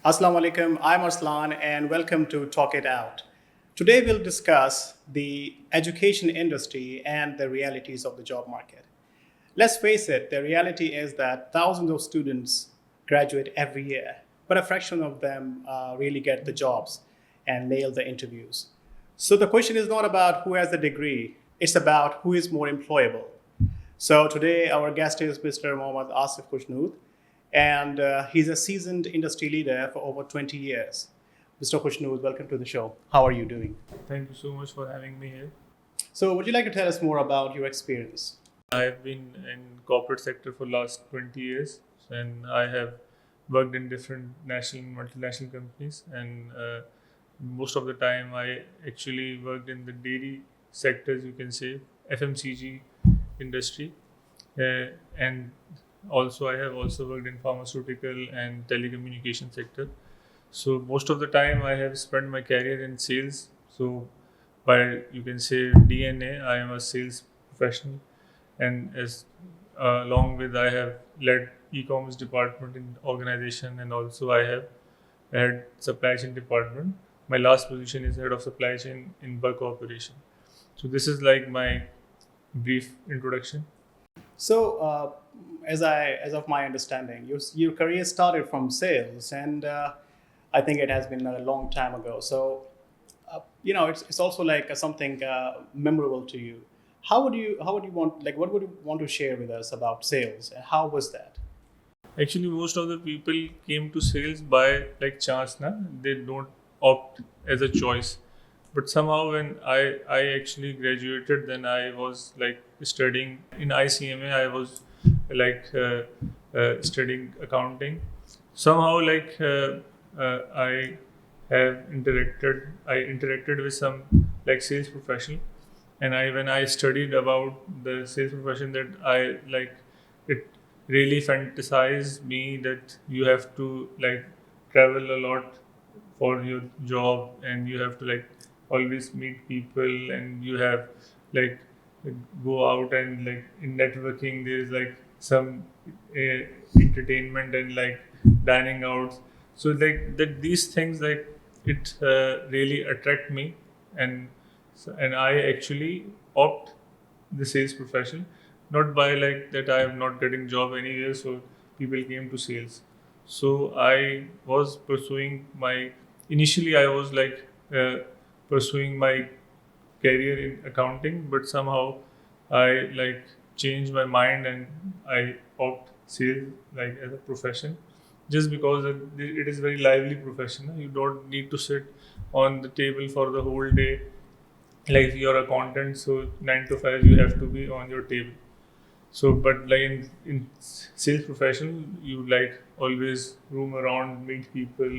Assalamu alaikum, I'm Arsalan and welcome to Talk It Out. Today we'll discuss the education industry and the realities of the job market. Let's face it, the reality is that thousands of students graduate every year, but a fraction of them really get the jobs and nail the interviews. So the question is not about who has the degree, it's about who is more employable. So today our guest is Mr. Mohammad Asif Khushnood, and he's a seasoned industry leader for over 20 years. Mr. Khushnood, welcome to the show. How are you doing? Thank you so much for having me here. So would you like to tell us more about your experience? I've been in corporate sector for last 20 years, and I have worked in different national and multinational companies, and most of the time I actually worked in the dairy sectors, you can say, FMCG industry, and also I have also worked in pharmaceutical and telecommunication sector. So most of the time I have spent my career in sales. So by you can say DNA, I am a sales professional, and as along with I have led e-commerce department in organization, and also I have had supply chain department. My last position is head of supply chain in bulk operation. So this is like my brief introduction. So, as of my understanding, your career started from sales, and I think it has been a long time ago. So, it's also like something memorable to you. How would you want, like, what would you want to share with us about sales, and how was that? Actually, most of the people came to sales by like chance, na? They don't opt as a choice. But somehow, when I actually graduated, then I was like studying in ICMA. I was like studying accounting. Somehow, like I have interacted. I interacted with some like sales professional, and I when I studied about the sales profession, that I like it really fantasized me that you have to like travel a lot for your job, and you have to like always meet people, and you have like go out, and like in networking there is like some uh, entertainment and like dining out. So like that these things like it really attract me, and and I actually opt the sales profession, not by like that I am not getting job anywhere, so people came to sales. So I was pursuing my initially I was like pursuing my career in accounting, but somehow I like changed my mind, and I opt sales like as a profession, just because it is very lively profession. You don't need to sit on the table for the whole day like you're a content, so 9 to 5 you have to be on your table. So but like in sales profession, you like always roam around, meet people,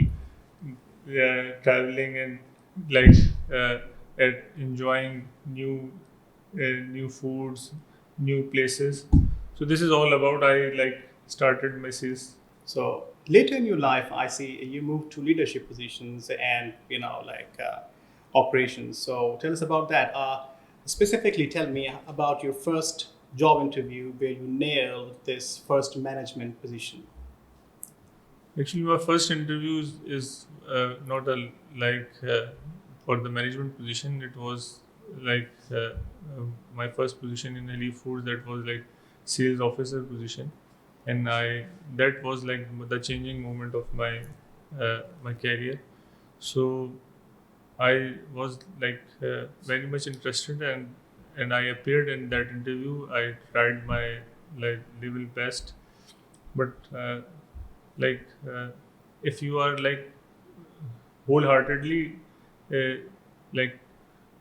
traveling, and like uh, enjoying new foods, new places. So this is all about I like started my sales. So later in your life, I see you moved to leadership positions and operations. So tell us about that. Specifically, tell me about your first job interview where you nailed this first management position. Actually, my first interview is not a like for the management position. It was like my first position in Haleeb Foods. That was like sales officer position, and I that was like the changing moment of my career. So I was like very much interested, and I appeared in that interview. I tried my like level best, but like if you are like wholeheartedly uh, like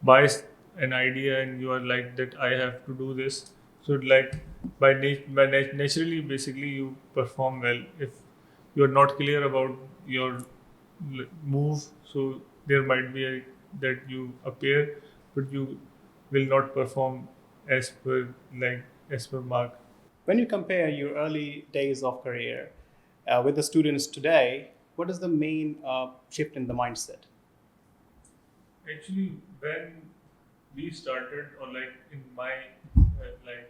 buys an idea, and you are like that I have to do this, so like naturally basically you perform well. If you are not clear about your move, so there might be that you appear, but you will not perform as per like as per mark. When you compare your early days of career with the students today, what is the main shift in the mindset? Actually, when we started, or like in my like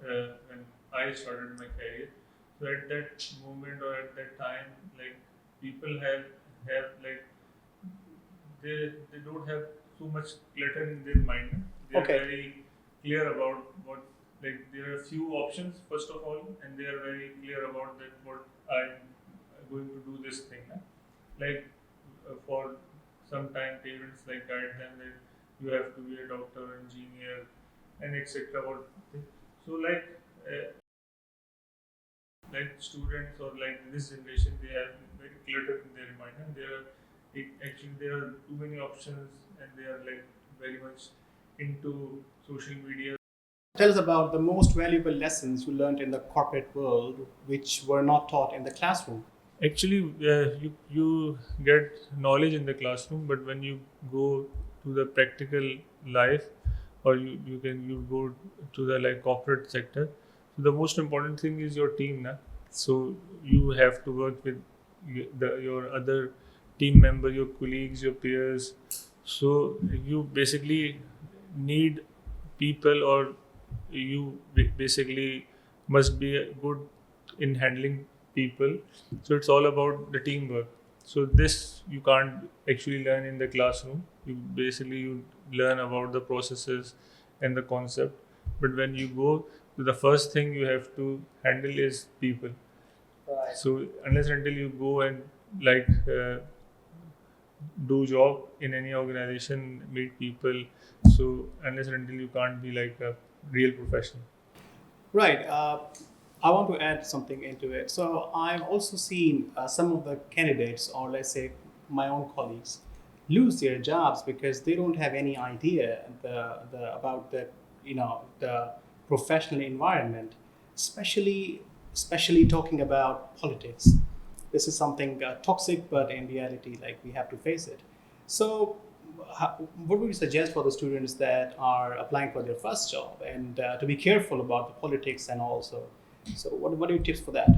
when I started my career, so at that moment or at that time, like people have like they don't have so much clutter in their mind. They are Okay. very clear about what, like there are few options first of all, and they are very clear about that what I'm going to do this thing. Like for some time parents like guide them that you have to be a doctor, engineer, and etc. What so like students or like this generation they have very cluttered in their mind, and there are actually there are too many options, and they are like very much into social media. Tell us about the most valuable lessons you learned in the corporate world which were not taught in the classroom. Actually, you get knowledge in the classroom, but when you go to the practical life, or you go to the like corporate sector, so the most important thing is your team, na? So you have to work with your other team member, your colleagues, your peers. So you basically need people, or you basically must be good in handling people. So it's all about the teamwork. So this you can't actually learn in the classroom. You learn about the processes and the concept. But when you go to the first thing you have to handle is people. Right. So unless until you go and like do job in any organization, meet people. So unless until you can't be like a real professional. Right. I want to add something into it. So I've also seen some of the candidates, or let's say my own colleagues, lose their jobs because they don't have any idea about the professional environment, especially talking about politics. This is something toxic, but in reality, like we have to face it. So what would you suggest for the students that are applying for their first job, and to be careful about the politics and also? So what are your tips for that?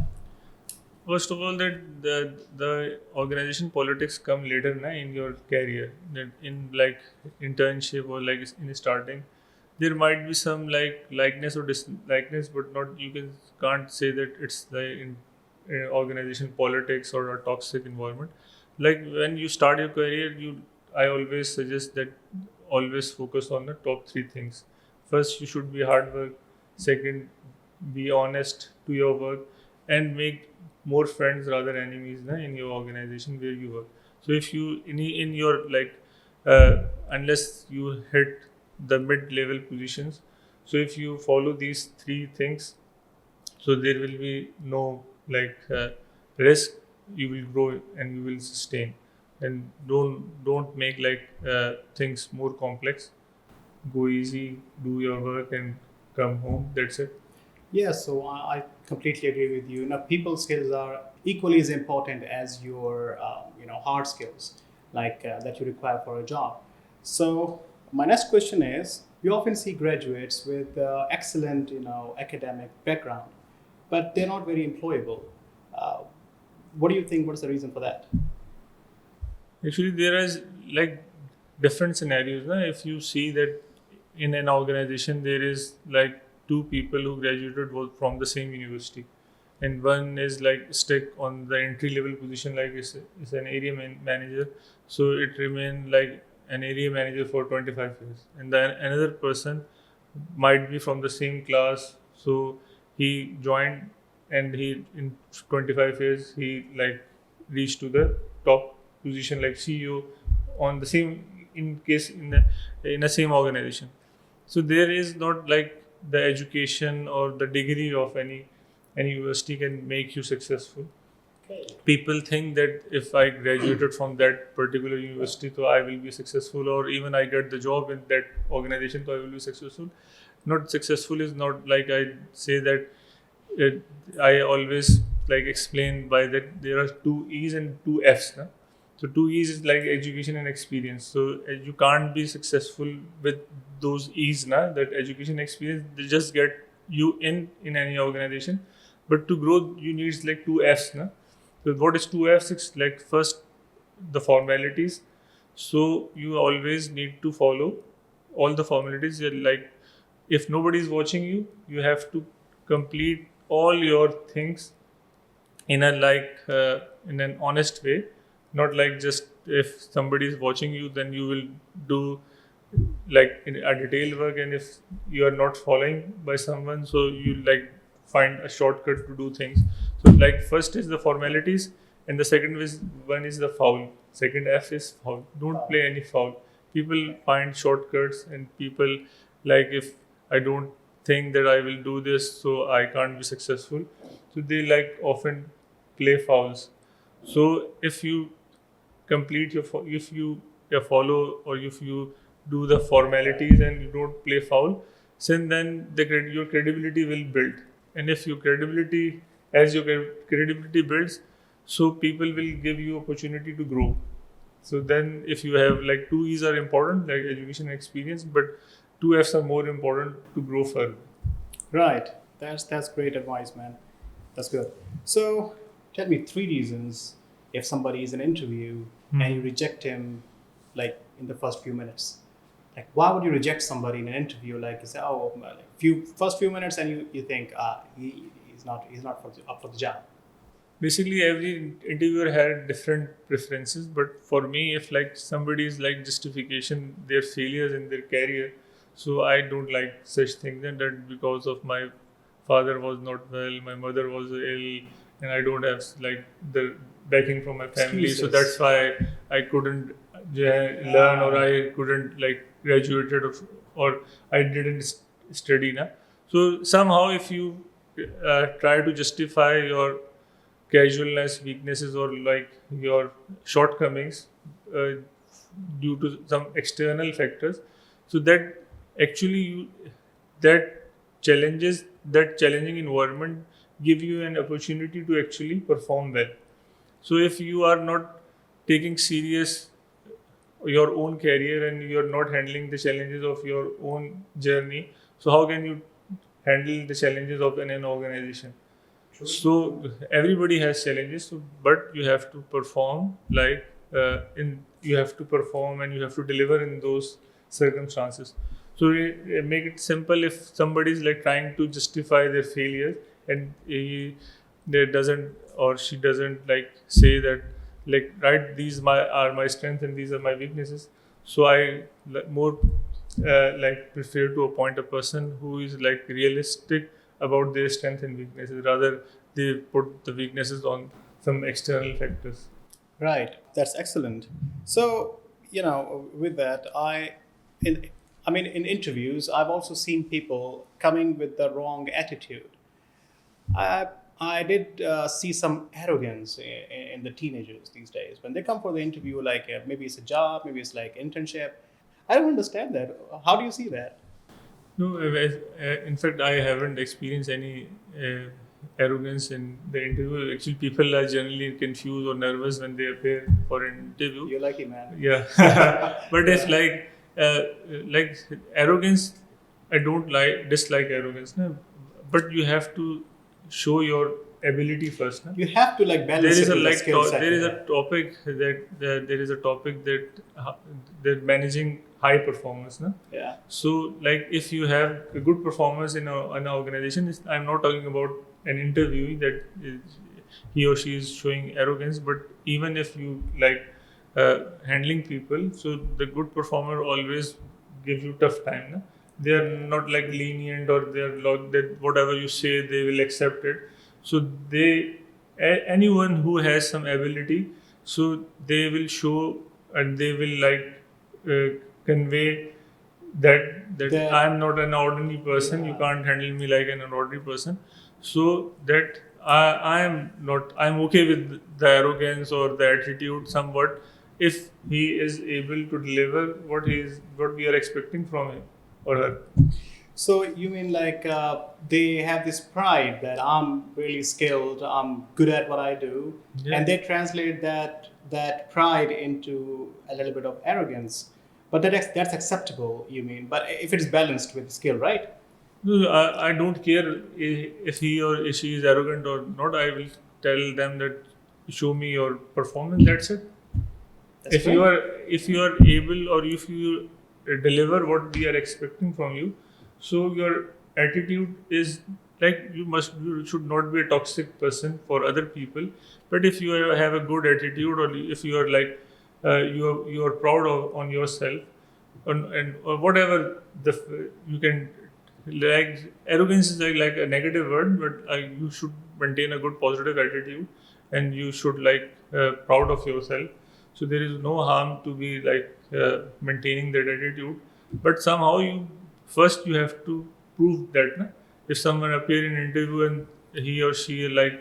First of all, that the organization politics come later na, in your career. That in like internship or like in starting, there might be some like likeness or dislikeness, but not can't say that it's the organization politics or a toxic environment. Like when you start your career, I always suggest that always focus on the top three things. First, you should be hard work. Second, be honest to your work, and make more friends rather enemies na, in your organization where you work. So if you in your like unless you hit the mid level positions, so if you follow these three things, so there will be no like risk. You will grow and you will sustain, and don't make like things more complex. Go easy, do your work, and come home. That's it. Yeah, so I completely agree with you. Now, people skills are equally as important as your hard skills, like that you require for a job. So my next question is: we often see graduates with excellent academic background, but they're not very employable. Uh, what do you think? What's the reason for that? Actually, there is like different scenarios. Na? If you see that in an organization there is like two people who graduated both from the same university, and one is like stuck on the entry level position, like is an area manager, so it remain like an area manager for 25 years, and then another person might be from the same class, so he joined, and he in 25 years he like reached to the top position like CEO on the same in case in the same organization. So there is not like the education or the degree of any university can make you successful. Okay. People think that if I graduated from that particular university, so I will be successful, or even I get the job in that organization, so I will be successful. Not successful is not like I say that. It, I always like explain by that there are two E's and two F's. Na? So two E's is like education and experience. So you can't be successful with those E's. Na? That education experience they just get you in any organization, but to grow you need like two F's. Na? So what is two F's? It's like first the formalities. So you always need to follow all the formalities. Like if nobody is watching you, you have to complete all your things in a in an honest way, not like just if somebody is watching you, then you will do like in a detailed work, and if you are not following by someone, so you like find a shortcut to do things. So like first is the formalities, and the second is one is the foul. Second F is foul. Don't play any foul. People find shortcuts, and people like, if I don't think that I will do this, so I can't be successful. So they like often play fouls. So if you complete if you follow, or if you do the formalities and you don't play foul, then your credibility will build. And if your credibility, as your credibility builds, so people will give you opportunity to grow. So then if you have like two E's are important, like education and experience, but two F's are more important to grow further. Right. That's great advice, man. That's good. So tell me three reasons if somebody is in an interview and you reject him like in the first few minutes. Like why would you reject somebody in an interview? Like you say, oh, like first few minutes, and you think he's not up for the job. Basically, every interviewer had different preferences, but for me, if like somebody is like justification their failures in their career, so I don't like such things. And that because of my father was not well, my mother was ill, and I don't have like the backing from my family, so Excuses. that's why I couldn't learn, or I couldn't like graduated, or I didn't study. Na? So somehow, if you try to justify your casualness, weaknesses, or like your shortcomings uh, due to some external factors, so that actually that that challenging environment give you an opportunity to actually perform well. So if you are not taking serious your own career, and you're not handling the challenges of your own journey, so how can you handle the challenges of an organization? So everybody has challenges, but you have to perform you have to perform, and you have to deliver in those circumstances. So make it simple. If somebody is like trying to justify their failure, and they doesn't, or she doesn't like say that like, right, these are my strengths and these are my weaknesses. So I more like prefer to appoint a person who is like realistic about their strengths and weaknesses, rather they put the weaknesses on some external factors. Right. That's excellent. So, with that, in interviews, I've also seen people coming with the wrong attitude. I, I did see some arrogance in the teenagers these days when they come for the interview. Like maybe it's a job, maybe it's like internship. I don't understand that. How do you see that? No, in fact, I haven't experienced any arrogance in the interview. Actually, people are generally confused or nervous when they appear for an interview. You're lucky, man. Yeah, but it's like arrogance. I don't dislike arrogance, no? But you have to show your ability first. No? You have to like balance There is it a with the like skill set. there is Yeah. a topic there is a topic that managing high performance. No? Yeah. So, like, if you have a good performance in an organization, I'm not talking about an interviewee that he or she is showing arrogance, but even if you like handling people, so the good performer always gives you tough time. No? They are not like lenient, or they are like that whatever you say they will accept it. So anyone who has some ability, so they will show, and they will like convey that I am not an ordinary person. You can't handle me like an ordinary person. So that I am not. I'm okay with the arrogance or the attitude somewhat, if he is able to deliver what we are expecting from him or her. So you mean like they have this pride that I'm really skilled, I'm good at what I do, Yeah. and they translate that pride into a little bit of arrogance. But that's acceptable, you mean? But if it's balanced with skill, right? No, I don't care if he or she is arrogant or not. I will tell them that show me your performance. That's it. That's If great. you are able, or if you deliver what we are expecting from you, so your attitude is like you should not be a toxic person for other people. But if you have a good attitude, or if you are like you are proud of on yourself, and or whatever you can, like arrogance is like a negative word, but you should maintain a good positive attitude, and you should like proud of yourself. So there is no harm to be like maintaining that attitude. But somehow you have to prove that, na? If someone appear in interview and he or she like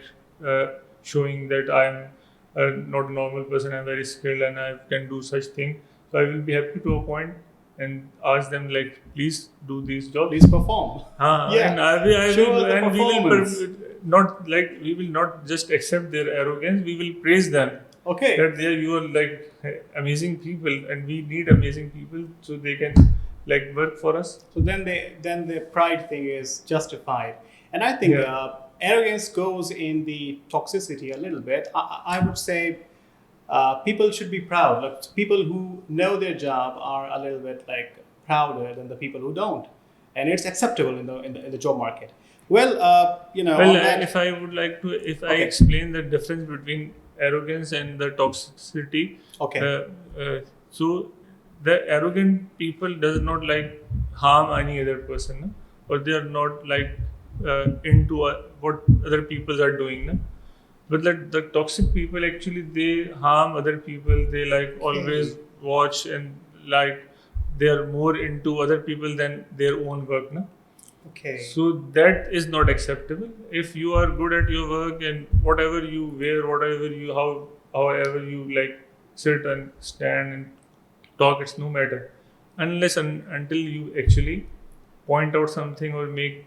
showing that I'm not a normal person, I'm very skilled and I can do such thing, so I will be happy to appoint and ask them like, please do these jobs. Please perform. And Yeah. I Show will, us the and performance. not like we will not just accept their arrogance. We will praise them. Okay. That you are like amazing people, and we need amazing people so they can like work for us. So then the pride thing is justified, and I think Yeah. arrogance goes in the toxicity a little bit. I would say people should be proud. Like, people who know their job are a little bit like prouder than the people who don't, and it's acceptable in the job market. Well, Well, on that. if I would like to, if I Okay. explain the difference between arrogance and the toxicity. Okay. So the arrogant people does not like harm any other person, no? Or they are not like into what other people are doing, no? But the toxic people actually they harm other people. They like always watch and like they are more into other people than their own work, no? Okay. So that is not acceptable. If you are good at your work and whatever you wear, however you like sit and stand and talk, it's no matter, unless until you actually point out something or make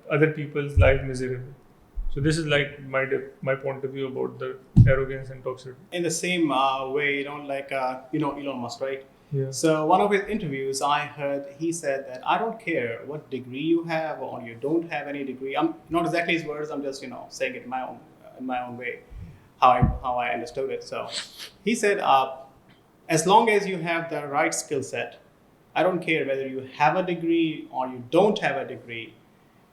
other people's life miserable. So this is like my point of view about the arrogance and toxicity. In the same way, like Elon Musk, right? Yeah. So one of his interviews, I heard he said that I don't care what degree you have or you don't have any degree. I'm not exactly his words. I'm just saying it in my own way, how I understood it. So he said, as long as you have the right skill set, I don't care whether you have a degree or you don't have a degree.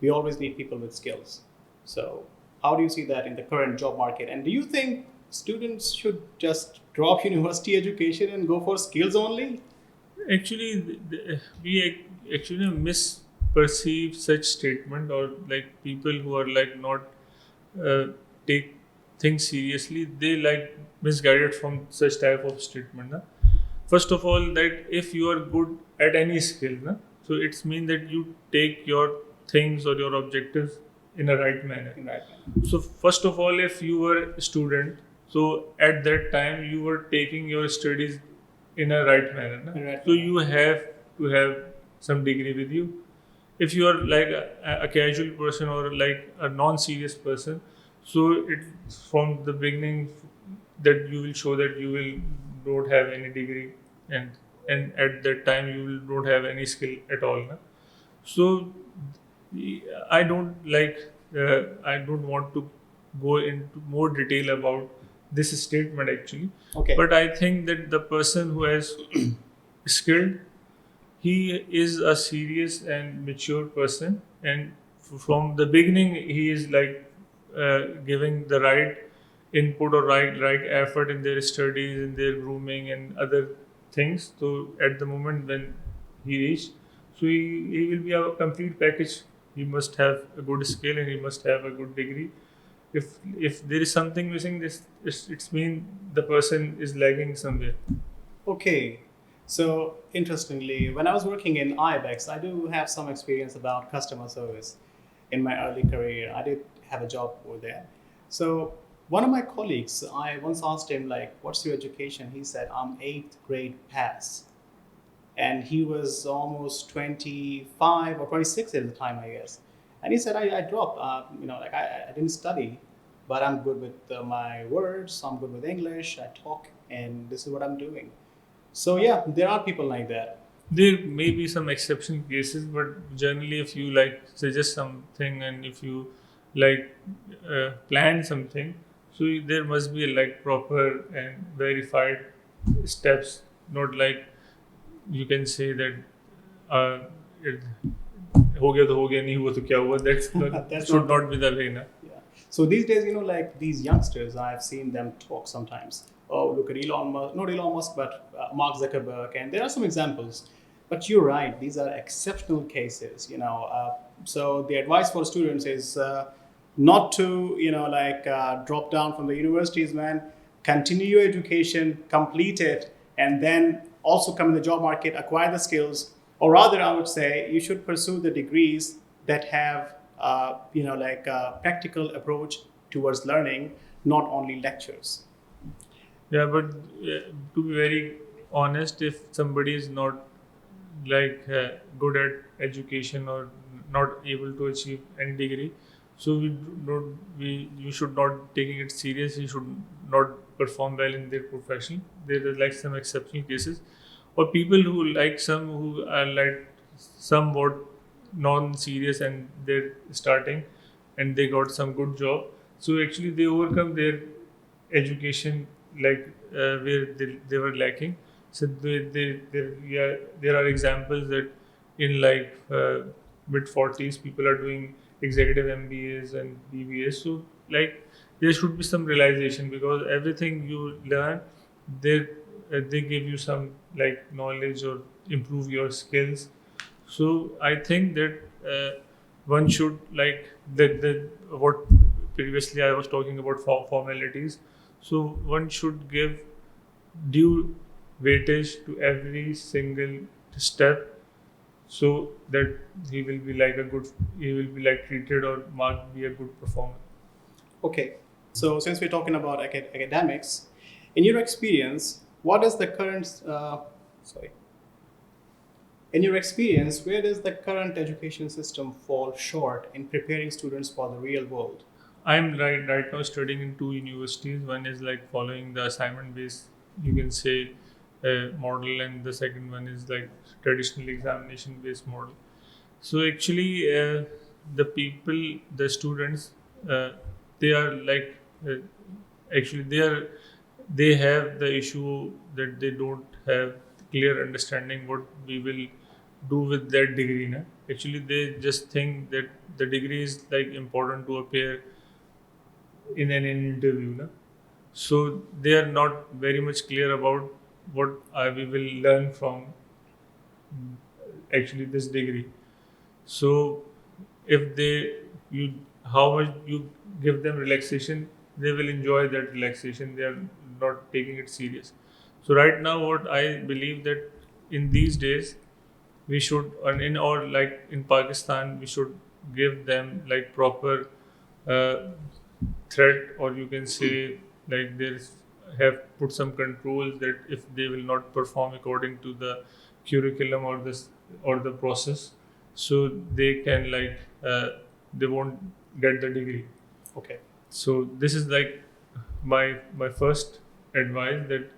We always need people with skills. So how do you see that in the current job market? And do you think students should just drop university education and go for skills only? Actually, we actually misperceive such statement, or like people who are like not take things seriously. They like misguided from such type of statement. Na? First of all, that if you are good at any skill, na, so it's mean that you take your things or your objectives in a right manner. Right. So first of all, if you were a student, so at that time you were taking your studies in a right manner. Na? Right. So you have to have some degree with you. If you are like a casual person or like a non-serious person, so it from the beginning that you will show that you will don't have any degree, and at that time you will don't have any skill at all. Na? So I don't like I don't want to go into more detail about this statement actually. Okay. But I think that the person who has skilled, he is a serious and mature person, and from the beginning he is like giving the right input or right effort in their studies, in their grooming and other things. So at the moment when he reached, so he will be a complete package. He must have a good skill and he must have a good degree. If there is something missing, it's mean the person is lagging somewhere. Okay. So interestingly, when I was working in IBEX, I do have some experience about customer service in my early career. I did have a job over there. So one of my colleagues, I once asked him like, "What's your education?" He said, "I'm 8th grade pass," and he was almost 25 or 26 at the time, I guess. And he said, "I dropped. I didn't study, but I'm good with my words. I'm good with English. I talk, and this is what I'm doing." So yeah, there are people like that. There may be some exception cases, but generally, if you like suggest something and if you like plan something, so there must be like proper and verified steps. Not like you can say that uh, it, हो गया तो हो गया, नहीं हुआ तो क्या हुआ. That's That's should not not be the way, na. Yeah. So these days, like these youngsters, I've seen them talk sometimes. Oh, look at Elon Musk, not Elon Musk, but Mark Zuckerberg, and there are some examples. But you're right; these are exceptional cases. So the advice for students is not to, drop down from the universities, man. Continue your education, complete it, and then also come in the job market, acquire the skills, or rather, I would say you should pursue the degrees that have practical approach towards learning, not only lectures. Yeah, but to be very honest, if somebody is not good at education or not able to achieve any degree, so we you should not taking it serious. You should not perform well in their profession. There are like some exceptional cases, or people who like some who are like somewhat non-serious and they're starting and they got some good job. So actually they overcome their education where they were lacking. So yeah, there are examples that in mid 40s people are doing executive MBAs and BBAs. So like there should be some realization, because everything you learn, they give you some like knowledge or improve your skills. So I think that one should like the what previously I was talking about formalities. So one should give due weightage to every single step, so that he will be like treated or marked be a good performer. Okay, so since we're talking about academics, in your experience, what is the current? Sorry. In your experience, where does the current education system fall short in preparing students for the real world? I'm right now studying in two universities. One is like following the assignment based, you can say, model, and the second one is like traditional examination based model. So actually, the students, uh, they are like uh, actually they have the issue that they don't have clear understanding what we will do with that degree. Na? Actually, they just think that the degree is like important to appear in an interview. Na? So they are not very much clear about what we will learn from actually this degree. So if they you how much you give them relaxation, they will enjoy that relaxation. They are not taking it serious. So right now, what I believe that in these days we should, and in or like in Pakistan, we should give them like proper uh, threat, or you can say like there's have put some controls that if they will not perform according to the curriculum or this or the process, so they can they won't get the degree. Okay. So this is like my first advice, that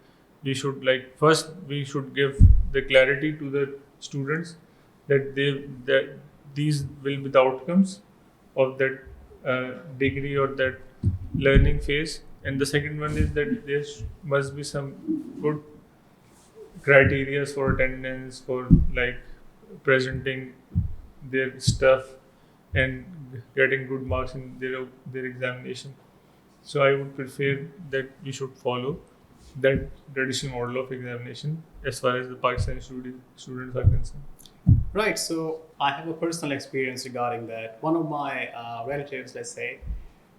we should like first we should give the clarity to the students that these will be the outcomes of that degree or that learning phase. And the second one is that there must be some good criteria for attendance, for like presenting their stuff and getting good marks in their examination. So I would prefer that we should follow that traditional model of examination as far as the Pakistani students are concerned. Right. So I have a personal experience regarding that. One of my relatives, let's say,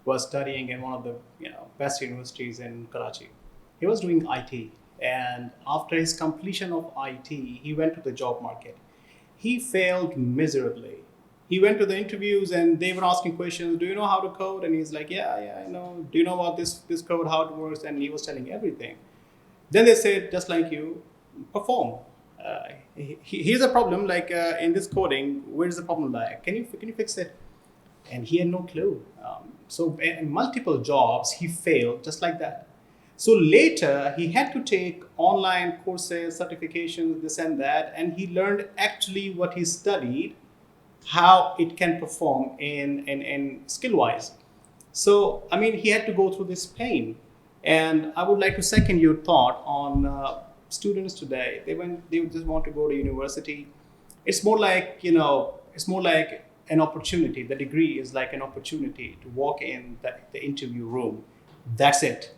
was studying in one of the best universities in Karachi. He was doing IT, and after his completion of IT, he went to the job market. He failed miserably. He went to the interviews, and they were asking questions. Do you know how to code? And he's like, yeah, I know. Do you know about this code, how it works? And he was telling everything. Then they said, just like you, perform. Here's a problem. Like in this coding, where's the problem like? Can you fix it? And he had no clue. So in multiple jobs, he failed just like that. So later, he had to take online courses, certifications, this and that, and he learned actually what he studied, how it can perform in skill wise. So, I mean, he had to go through this pain. And I would like to second your thought on students today. They just want to go to university. It's more like, it's more like an opportunity. The degree is like an opportunity to walk in the interview room. That's it.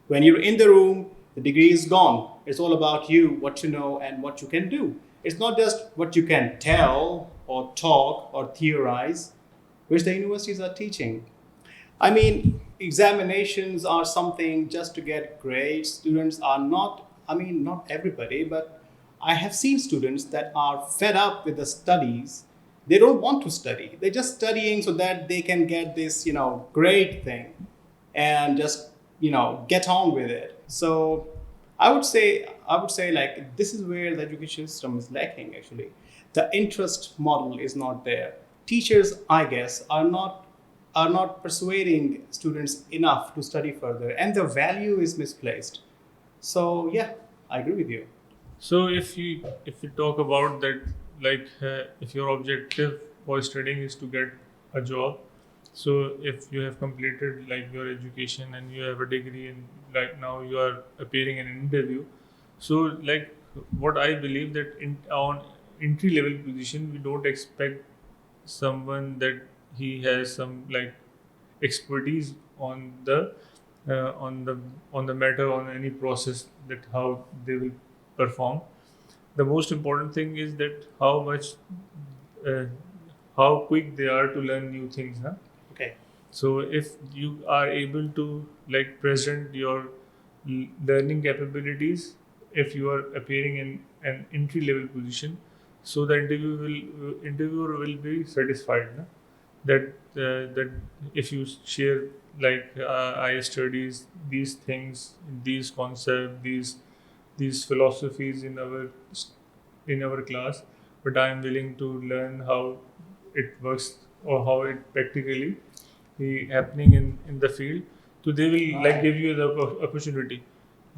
When you're in the room, the degree is gone. It's all about you, what you know, and what you can do. It's not just what you can tell or talk or theorize, which the universities are teaching. I mean, examinations are something just to get grades. Students are not, I mean, not everybody, but I have seen students that are fed up with the studies. They don't want to study. They're just studying so that they can get this, grade thing and just, get on with it. So I would say like this is where the education system is lacking actually. The interest model is not there. Teachers, I guess, are not persuading students enough to study further, and the value is misplaced. So yeah, I agree with you. So if you talk about that, like if your objective for studying is to get a job, so if you have completed like your education and you have a degree and like now you are appearing in an interview, so like what I believe that on entry level position we don't expect someone that he has some like expertise on the on the matter on any process that how they will perform. The most important thing is that uh, how quick they are to learn new things, huh? Okay. So if you are able to like present your learning capabilities, if you are appearing in an entry level position, so the interviewer will be satisfied, na? That if you share like I studies these things, these concepts, these philosophies in our class, but I am willing to learn how it works or how it practically happening in the field. So they will like give you the opportunity.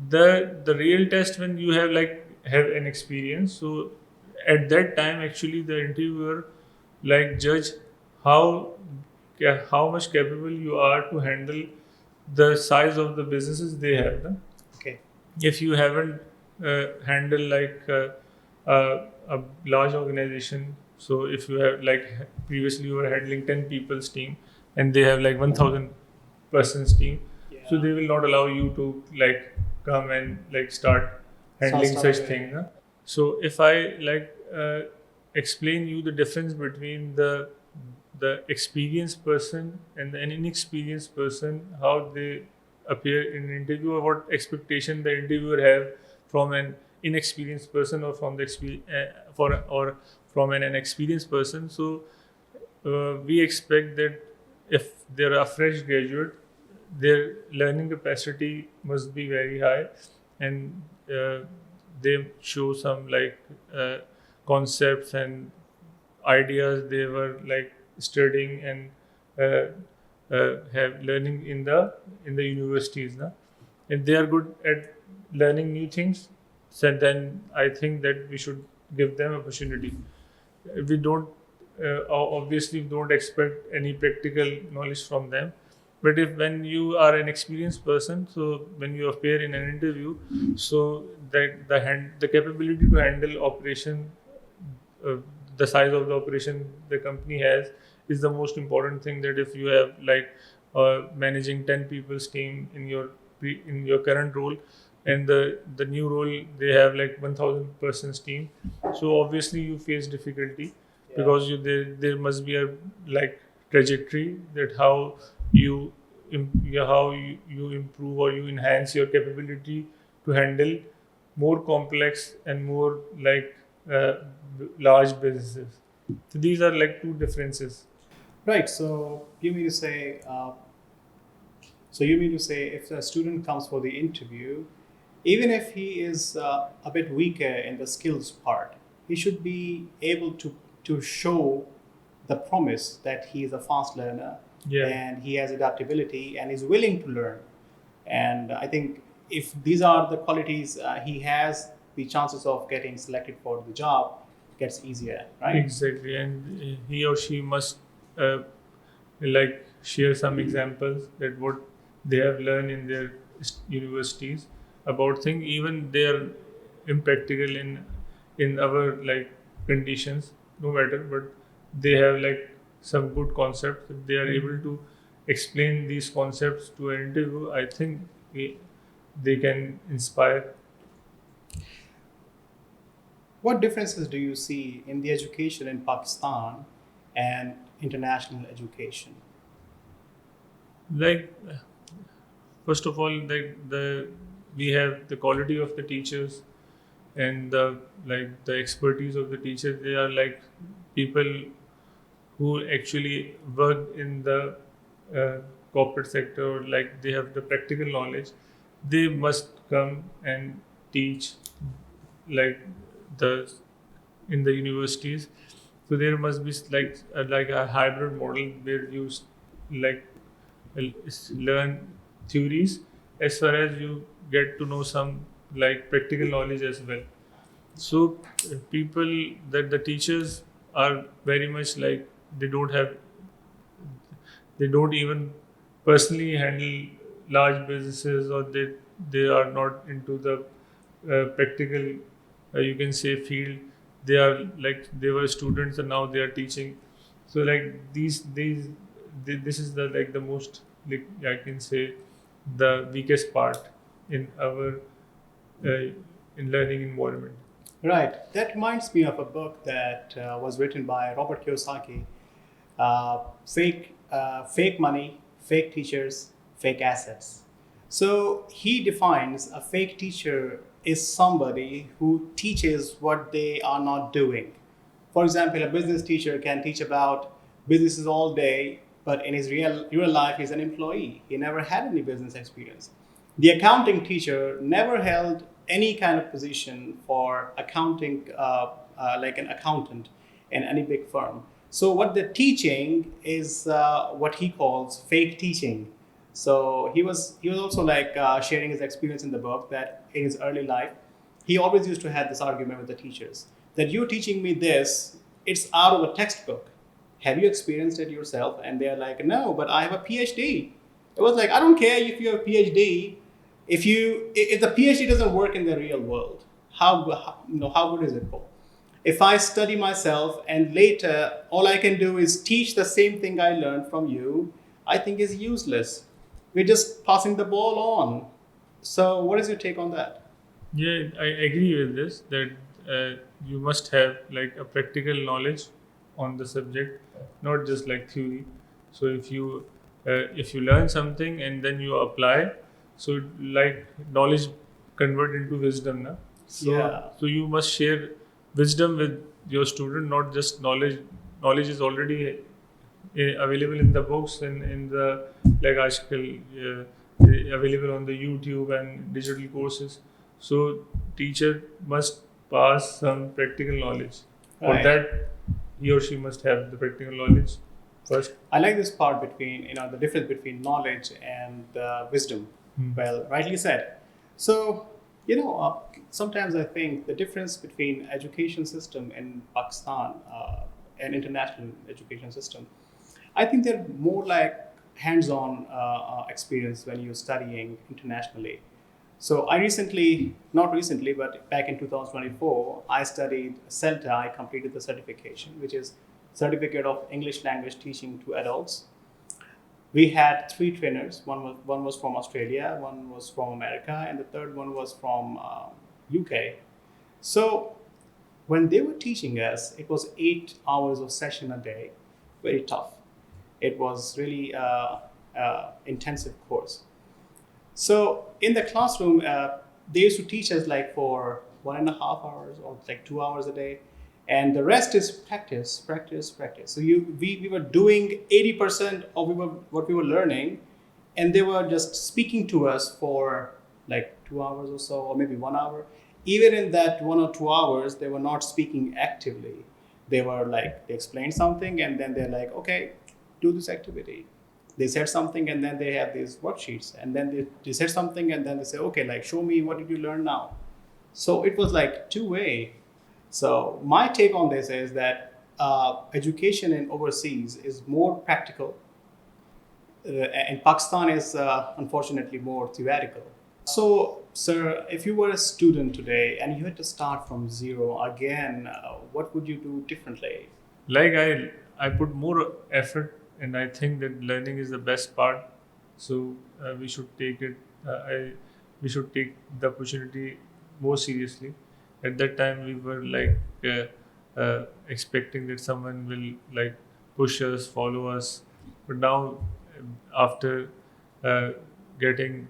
The real test when you have an experience. So at that time, actually, the interviewer like judge how how much capable you are to handle the size of the businesses they have. Na? Okay. If you haven't handled like a large organization, so if you have like previously you were handling 10 people's team and they have like 1000 persons team, so Yeah. they will not allow you to like come and like start handling Sounds such good. things, huh? So if I like explain you the difference between the experienced person and an inexperienced person, how they appear in an interview, or what expectation the interviewer have from an inexperienced person or from the from an experienced person. So we expect that if they're a fresh graduate, their learning capacity must be very high, and they show some like concepts and ideas they were like studying and have learning in the universities. Na? If they are good at learning new things, so then I think that we should give them opportunity. We don't obviously don't expect any practical knowledge from them, but if when you are an experienced person, so when you appear in an interview, so that the capability to handle operation, uh, the size of the operation the company has is the most important thing. That if you have like managing 10 people's team in your in your current role, and the new role they have like 1000 persons team, so obviously you face difficulty because there must be a like trajectory that how you you improve or you enhance your capability to handle more complex and more like uh, large businesses. So these are like two differences. Right. So you mean to say if a student comes for the interview, even if he is a bit weaker in the skills part, he should be able to show the promise that he is a fast learner Yeah. and he has adaptability and is willing to learn. And I think if these are the qualities he has, the chances of getting selected for the job gets easier, right? Exactly, and he or she must uh, like share some examples that what they have learned in their universities about things, even they are impractical in our like conditions, no matter, but they have like some good concepts. If they are able to explain these concepts to an interview, I think they can inspire. What differences do you see in the education in Pakistan and international education? Like first of all, like the we have the quality of the teachers and the expertise of the teachers. They are like people who actually work in the uh, corporate sector, or like they have the practical knowledge. They must come and teach like the in the universities. So there must be like a hybrid model where you like learn theories as far as you get to know some like practical knowledge as well. So people that the teachers are very much like they don't have they don't even personally handle large businesses, or they are not into the practical you can say field. They are like they were students and now they are teaching. So like this is the like the most like I can say the weakest part in our in learning environment. Right. That reminds me of a book that was written by Robert Kiyosaki, fake money, fake teachers, fake assets. So he defines a fake teacher is somebody who teaches what they are not doing. For example, a business teacher can teach about businesses all day, but in his real life, he's an employee. He never had any business experience. The accounting teacher never held any kind of position for accounting, like an accountant in any big firm. So what they're teaching is what he calls fake teaching. So he was also like sharing his experience in the book that in his early life, he always used to have this argument with the teachers that you're teaching me this, it's out of a textbook. Have you experienced it yourself? And they're like, no, but I have a PhD. It was like, I don't care if you have a PhD. If the PhD doesn't work in the real world, how good is it for? If I study myself and later all I can do is teach the same thing I learned from you, I think is useless. We're just passing the ball on. So, what is your take on that? Yeah, I agree with this that you must have like a practical knowledge on the subject, not just like theory. So if you learn something and then you apply, so like knowledge convert into wisdom, na? Yeah. So you must share wisdom with your student, not just knowledge. Knowledge is already available in the books and in the like article available on the YouTube and digital courses. So teacher must pass some practical knowledge. For Right. that, he or she must have the practical knowledge first. I like this part between, the difference between knowledge and wisdom. Hmm. Well, rightly said. So, sometimes I think the difference between education system in Pakistan and international education system, I think they're more like hands-on experience when you're studying internationally. So not recently, but back in 2024, I studied CELTA. I completed the certification, which is Certificate of English Language Teaching to Adults. We had three trainers. One was from Australia, one was from America, and the third one was from UK. So when they were teaching us, it was 8 hours of session a day, very tough. It was really intensive course. So in the classroom, they used to teach us like for 1.5 hours or like 2 hours a day, and the rest is practice, practice, practice. So we were doing 80% of what we were learning, and they were just speaking to us for like 2 hours or so, or maybe 1 hour. Even in that 1 or 2 hours, they were not speaking actively. They were like they explained something, and then they're like, okay, do this activity. They said something, and then they have these worksheets, and then they said something, and then they say, okay, like show me what did you learn now. So it was like two-way. So my take on this is that education in overseas is more practical, and Pakistan is unfortunately more theoretical. So, sir, if you were a student today and you had to start from zero again, what would you do differently? like I put more effort, and I think that learning is the best part. So we should take it. I we should take the opportunity more seriously. At that time, we were like expecting that someone will like push us, follow us. But now, after uh, getting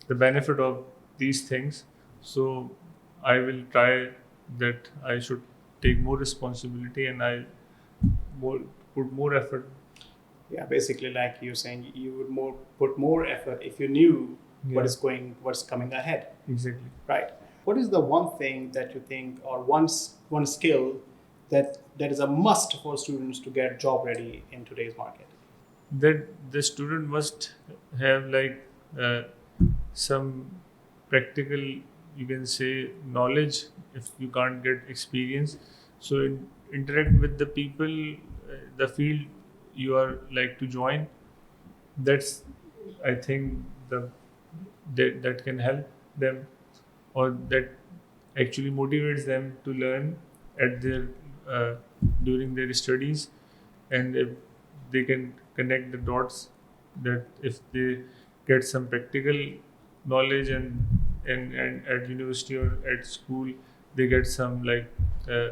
the benefit of these things, so I will try that I should take more responsibility, and I more put more effort. Yeah, basically, like you're saying, you would more put more effort if you knew Yeah, what's coming ahead, exactly. right? What is the one thing that you think, or one skill that is a must for students to get job ready in today's market? That the student must have like uh, some practical, you can say, knowledge if you can't get experience. So interact with the people, the field you are like to join. That's, I think, the that can help them, or that actually motivates them to learn at their uh, during their studies. And if they can connect the dots, that if they get some practical knowledge, and at university or at school they get some like uh,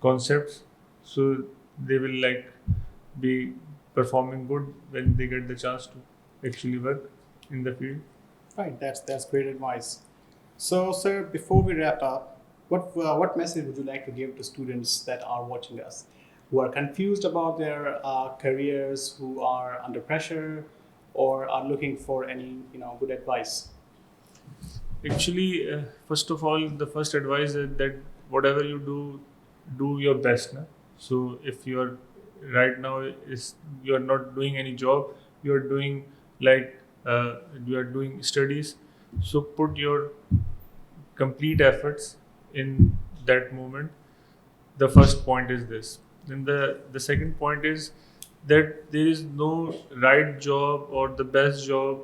concepts, so they will like be performing good when they get the chance to actually work in the field. Right, that's great advice. So, sir, before we wrap up, what message would you like to give to students that are watching us, who are confused about their careers, who are under pressure, or are looking for any good advice? Actually, first of all, the first advice is that whatever you do, do your best. Na? So if you are right now is you are not doing any job, you are doing like you are doing studies. So put your complete efforts in that moment. The first point is this. Then the second point is that there is no right job or the best job.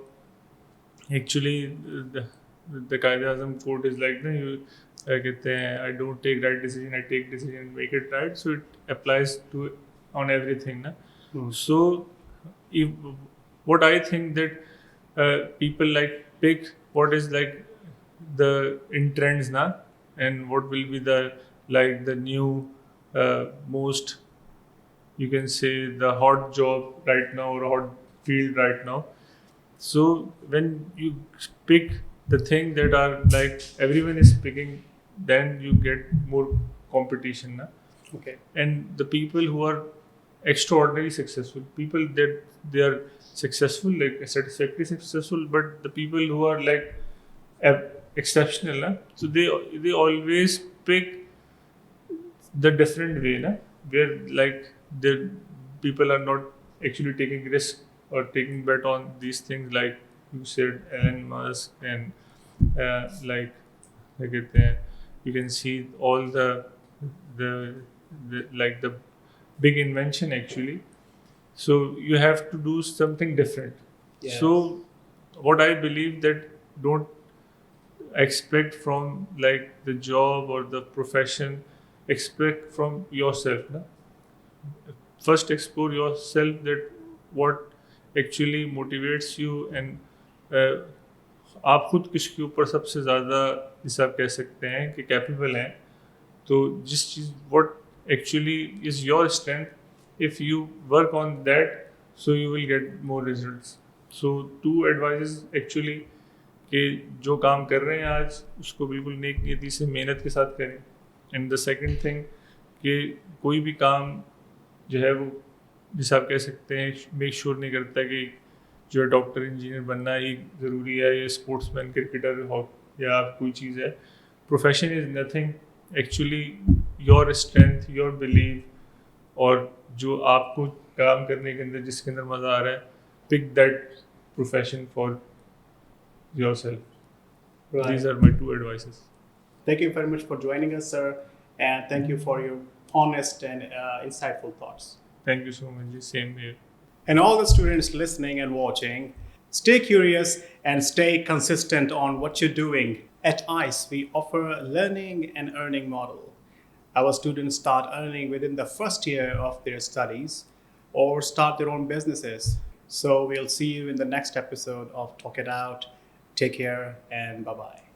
Actually, the Qaeda Azam quote is like, no, you कहते हैं, I don't take right decision, I take decision and make it right. So it applies to on everything. Na? Hmm. So if, what I think that people like pick what is like the in trends na, and what will be the like the new most, you can say, the hot job right now or hot field right now. So when you pick the thing that are like everyone is picking, then you get more competition. Na? Okay. And the people who are extraordinarily successful, people that they are successful, like satisfactorily successful, but the people who are like exceptional, na? So they always pick the different way, na? Where like the people are not actually taking risk or taking bet on these things, like you said, Elon Musk, and like कहते हैं, you can see all the like the big invention actually. So you have to do something different. Yes. So what I believe that don't expect from like the job or the profession, expect from yourself. Na? First explore yourself, that what actually motivates you, and आप खुद किसके ऊपर सबसे ज़्यादा, जिसे आप कह सकते हैं कि कैपेबल हैं. तो जिस चीज़ what actually is your strength, if you work on that, so you will get more results. So two advices actually, कि जो काम कर रहे हैं आज उसको बिल्कुल नेक नीयति से मेहनत के साथ करें. एंड द सेकंड थिंग, कि कोई भी काम जो है वो, जिसे आप कह सकते हैं, मेक श्योर नहीं करता कि जो है डॉक्टर इंजीनियर बनना ही ज़रूरी है, या स्पोर्ट्समैन क्रिकेटर हो, या कोई चीज़ है. Profession is nothing, actually your strength, your believe, और जो आपको काम करने के अंदर जिसके अंदर मज़ा आ रहा है, pick that profession for yourself. Right. These are my two advices. Thank you very much for joining us, sir, and thank you for your honest and insightful thoughts. Thank you so much. Same here. And all the students listening and watching, stay curious and stay consistent on what you're doing. At ICE, we offer a learning and earning model. our students start earning within the first year of their studies or start their own businesses. So we'll see you in the next episode of Talk It Out. Take care and bye bye.